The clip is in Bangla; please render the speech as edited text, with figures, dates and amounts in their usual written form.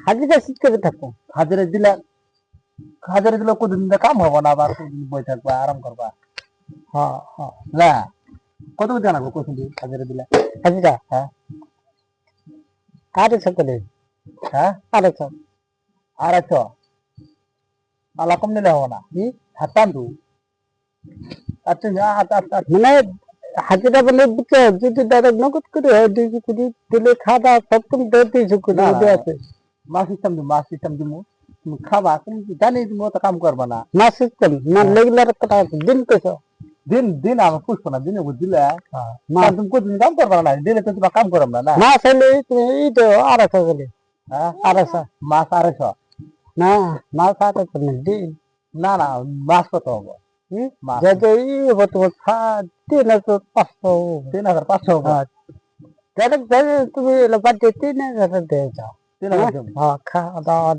হাজিরা শীত করে থাকো। হাজিরা দিলে কতদিন কাম হবো না, আবার কতদিন বই থাকবা আরাম করবা। হ্যাঁ হ্যাঁ। না কত জানাবো কতদিন হাজিরা দিলে? হাজিরা হ্যাঁ 250 করে। হ্যাঁ 250। 250 আলা কম নিলে হবো না। হাতান তু আচ্ছা মানে হাজিরা বলে বুঝছো, যদি ডাইরেক্ট নগদ করে হয় 200 কোটি দিলে খাওয়া দাওয়া সব তুমি 200 কোটি আছে। মাস সিস্টেম দিমু, তুমি খাবা, তুমি জানি তুমি তো কাম করবা না। না সিস্টেম না রেগুলার কথা দিন কইছো। দিন আমার পুষবো না, দিনে দিলে না তুমি কতদিন কাম করবা না, দিলে তো তোমার কাম করব না। না না চাইলে তুমি এই তো 250 করে। হ্যাঁ 250 মাস 250? না মাছ 250 না দিন। না মাস কত হবো? মাস যদি এই হবো তোমার 3500। 3500 হবো? ডাইরেক্ট তুমি বাদ দিয়ে 3000 দিয়ে যাও। 3000 দেবো? হ্যাঁ খাওয়া দাওয়া